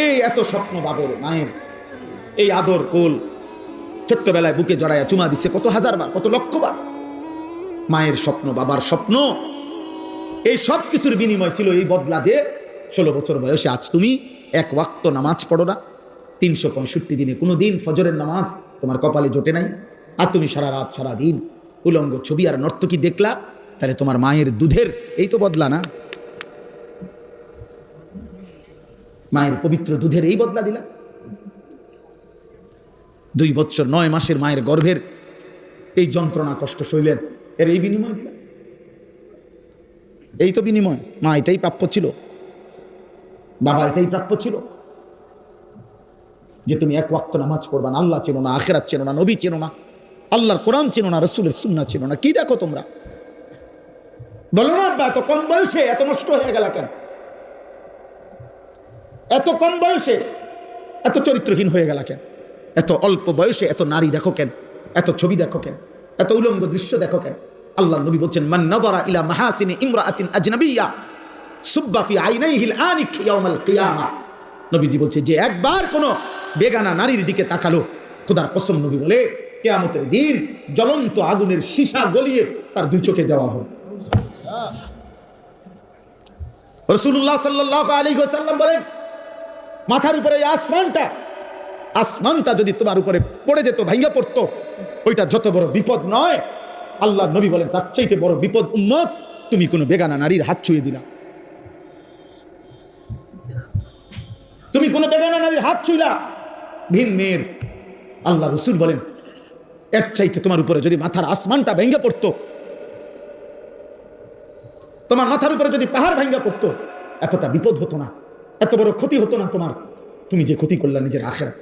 এই এত স্বপ্ন বাবের মায়ের, এই আদর কোল, ছোট্টবেলায় বুকে জড়াইয়া চুমা দিচ্ছে কত হাজারবার, কত লক্ষবার। মায়ের স্বপ্ন, বাবার স্বপ্ন, এই সব কিছুর বিনিময় ছিল এই বদলা যে 16 বছর বয়সে আজ তুমি এক ওয়াক্ত নামাজ পড়ো না, 365 দিনে কোনো দিন ফজরের নামাজ তোমার কপালে জোটে নাই, আর তুমি সারা রাত সারা দিন উলঙ্গ ছবি আর নর্তকী দেখলা, তাহলে তোমার মায়ের দুধের এই তো বদলা না? মায়ের পবিত্র দুধের এই বদলা দিলা? 2 বছর 9 মাসের মায়ের গর্ভের এই যন্ত্রণা কষ্ট সইলেন, এর এই বিনিময় দিলা? এই তো বিনিময়। মা এটাই প্রাপ্য ছিল, বাবা এটাই প্রাপ্য ছিল, যে তুমি এক ওয়াক্ত নামাজ পড়বা না, আল্লাহ চেনো না, আখেরাত চেনো না, নবী চেনো না, আল্লাহর কোরআন চেনো না, রসুলের সুন্নাহ চেনো না। কি দেখো তোমরা? বলো না আব্বা, এত কম বয়সে এত নষ্ট হয়ে গেল কেন? এত কম বয়সে এত চরিত্রহীন হয়ে গেল কেন? এত অল্প বয়সে এত নারী দেখো কেন? এত ছবি দেখো কেন? এত উলঙ্গ দৃশ্য দেখো কেন? আল্লাহ নবী বলছেন, মান নাযারা ইলা মাহাসিনি ইমরাআতিন আজনাবিয়্যা সুব্বা ফি আইনাইহিল আনিক ইয়াউমাল কিয়ামাহ। নবীজি বলছে, যে একবার কোন বেগানা নারীর দিকে তাকালো, খোদার কসম নবী বলে, কিয়ামতের দিন জ্বলন্ত আগুনের সীসা গলিয়ে তার 2 চোখে দেওয়া হবে। রাসূলুল্লাহ সাল্লাল্লাহু আলাইহি ওয়াসাল্লাম বলেন, মাথার উপরে এই আসমানটা যদি তোমার উপরে পড়ে যেত, ভাঙা পড়তো, ওইটা যত বড় বিপদ নয়, আল্লাহ নবী বলেন তার চাইতে বড় বিপদ উম্মত তুমি কোনো বেগানা নারীর হাত ছুঁয়ে দিলা। তুমি কোনো বেগানা নারীর হাত ছুঁইলা, ভিন মেয়ের। আল্লাহ রাসূল বলেন, এর চাইতে তোমার উপরে যদি মাথার আসমানটা ভেঙে পড়তো, তোমার মাথার উপরে যদি পাহাড় ভেঙে পড়তো, এতটা বিপদ হতো না, এত বড় ক্ষতি হতো না তোমার। তুমি যে ক্ষতি করলা নিজের আখিরাত,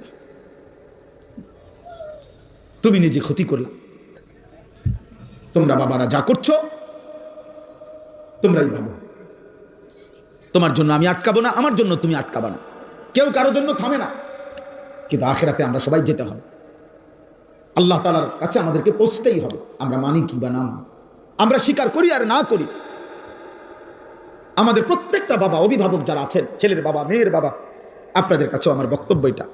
তুমি নিজে ক্ষতি করলা। তোমরা বাবারা যা করছো তোমরাই ভাবো, তোমার জন্য আমি আটকাবো না, আমার জন্য তুমি আটকাবা না, কেউ কারোর জন্য থামে না। কিন্তু আখিরাতে আমরা সবাই যেতে হবে, আল্লাহ তাআলার কাছে আমাদেরকে পৌঁছতেই হবে, আমরা মানি কি বা না মানি, আমরা স্বীকার করি আর না করি। আমাদের প্রত্যেকটা বাবা, অভিভাবক যারা আছেন, ছেলের বাবা, মেয়ের বাবা, আপনাদের কাছেও আমার বক্তব্য এটা,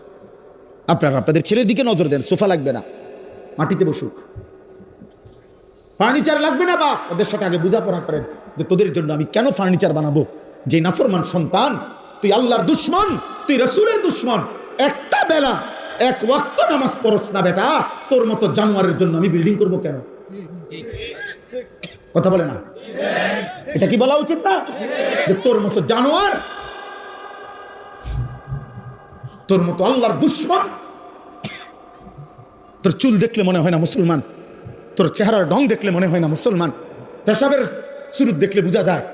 আপনারা আপনাদের ছেলের দিকে নজর দেন। সোফা লাগবে না, মাটিতে বসুক। ফার্নিচার লাগবে না বাপ, ওদের সাথে আগে বোঝাপড়া করেন যে তোদের জন্য আমি কেন ফার্নিচার বানাবো। যে নাফরমান সন্তান, তুই আল্লাহর দুশ্মন, তুই রাসূলের দুশ্মন, একটা বেলা এক ওয়াক্ত নামাজ পড়ছ না বেটা, তোর মতো জানোয়ারের জন্য আমি বিল্ডিং করব কেন? কথা বলে না? এটা কি বলা উচিত না যে তোর মতো জানোয়ার, তোর মতো আল্লাহর দুশ্মন, তোর চুল দেখলে মনে হয় না মুসলমান, তোর চেহারার ঢং দেখলে মনে হয় না মুসলমান, পেশাবের সুরুত দেখলে বোঝা যায়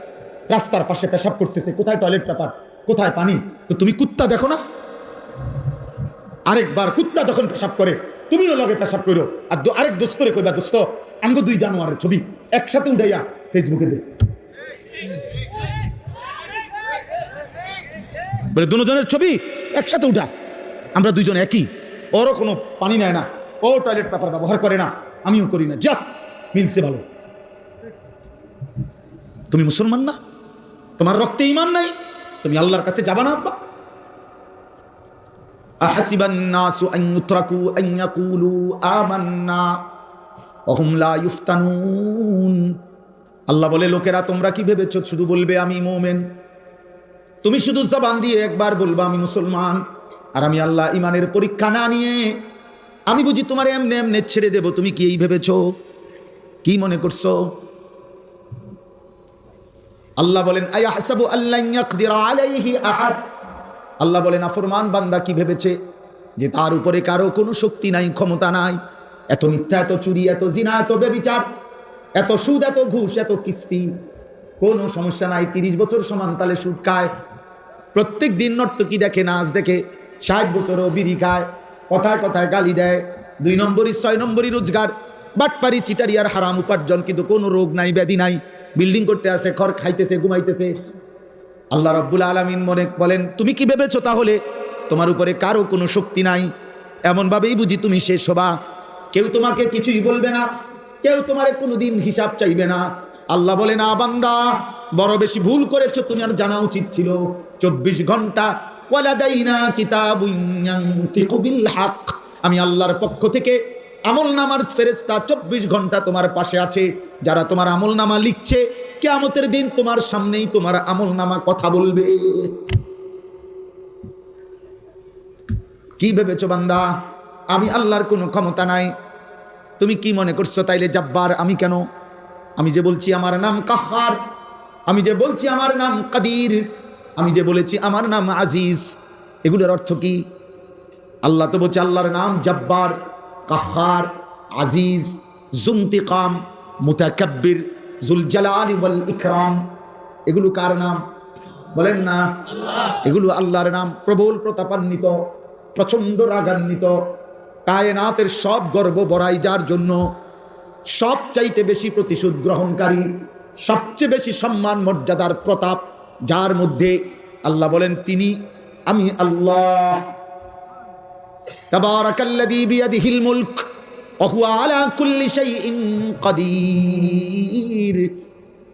রাস্তার পাশে পেশাব করতেছে, কোথায় টয়লেট পেপার, কোথায় পানি। তো তুমি কুত্তা দেখো না? আরেকবার কুত্তা যখন পেশাব করে তুমিও লগে পেশাব করো, আর আরেক দোস্তরে কইবা, দোস্ত আমগো 2 জানোয়ারের ছবি একসাথে উঠাইয়া ফেসবুকে দে, বলে দুজনের ছবি একসাথে উঠা, আমরা 2জন একই, ওরও কোনো পানি নেয় না, ও টয়লেট পেপার ব্যবহার করে না, আমিও করি না, যা মিলছে ভালো। তুমি মুসলমান না? তোমার রক্তে ঈমান নাই? তুমি আল্লাহর কাছে যাবা না আব্বা? আহাসিবান নাসু আন ইউতরাকু আন ইয়াকুলু আমান্না ওয়া হুম লা ইফতানুন। আল্লাহ বলে, লোকেরা তোমরা কি ভেবেছো শুধু বলবে আমি মুমিন? তুমি শুধু জবান দিয়ে একবার বলবা আমি মুসলমান, আর আমি আল্লাহ ঈমানের পরীক্ষা না নিয়ে আমি বুঝি তোমার এমনে এমনে ছেড়ে দেব? তুমি কি এই ভেবেছো? কি মনে করছো? আল্লাহ বলেন, আয়াহসাবু আল্লান ইয়াকদিরা আলাইহি আহাদ। আল্লাহ বলেন, নাফরমান বান্দা কি ভেবেছে যে তার উপরে কারো কোনো শক্তি নাই, ক্ষমতা নাই? এত মিথ্যা, এত চুরি, এত জিনা, এত ব্যভিচার, এত সুদ, এত ঘুষ, এত কিস্তি, কোনো সমস্যা নাই। 30 বছর সমান তালে সুদ খায়, প্রত্যেক দিন নর্তকী দেখে, নাচ দেখে, 60 বছরও বিড়ি খায়, কথায় কথায় গালি দেয়, 2 নম্বরই 6 নম্বরই রোজগার, বাটপারি, চিটারি আর হারাম উপার্জন, কিন্তু কোনো রোগ নাই, ব্যাধি নাই, বিল্ডিং করতে আছে, ঘর খাইতেছে, ঘুমাইতেছে। আল্লাহ রাব্বুল আলামিন মনে বলেন, তুমি কি ভেবেছো তাহলে তোমার উপরে কারো কোনো শক্তি নাই? এমনভাবেই বুঝি তুমি শেষ হবা? কেউ তোমাকে কিছুই বলবে না, কেউ তোমার কোনোদিন হিসাব চাইবে না। আল্লাহ বলে, না বান্দা, বড় বেশি ভুল করেছো তুমি, আর জানা উচিত ছিল 24 ঘন্টা ওয়ালাদাইনা কিতাবুন ইয়ানতিকু বিল হক, আমি আল্লাহর পক্ষ থেকে আমলনামার ফেরেশতা 24 ঘন্টা তোমার পাশে আছে, যারা তোমার আমলনামা লিখছে। কিয়ামতের দিন তোমার সামনেই তোমার আমলনামা কথা বলবে। কি ভেবেছো বান্দা আমি আল্লাহর কোনো ক্ষমতা নাই? তুমি কি মনে করছো তাইলে জব্বার আমি কেন? আমি যে বলছি আমার নাম কাহ্হার, আমি যে বলছি আমার নাম কাদির, আমি যে বলেছি আমার নাম আজিজ, এগুলোর অর্থ কি? আল্লাহ তো বলছে আল্লাহর নাম জব্বার, কাহ্হার, আজিজ, জুন্তিকাম, মুতাকাব্বির, জুল জালালি ওয়াল ইকরাম। এগুলো কার নাম বলেন না? এগুলো আল্লাহর নাম। প্রবল প্রতাপান্বিত, প্রচন্ড রাগান্বিত, কায়নাতের সব গর্ব বড়াই যার জন্য, সবচাইতে বেশি প্রতিশোধ গ্রহণকারী, সবচেয়ে বেশি সম্মান মর্যাদার প্রতাপ যার মধ্যে, আল্লাহ বলেন তিনি আমি আল্লাহ। তাবারাকাল্লাযী বিয়াদিহিল মুলক ওয়া হুয়া আলা কুল্লি শাইইন কাদির।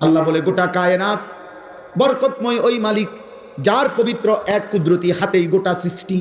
আল্লাহ বলে গোটা কায়নাত বরকতময় ওই মালিক যার পবিত্র এক কুদরতি হাতেই গোটা সৃষ্টি।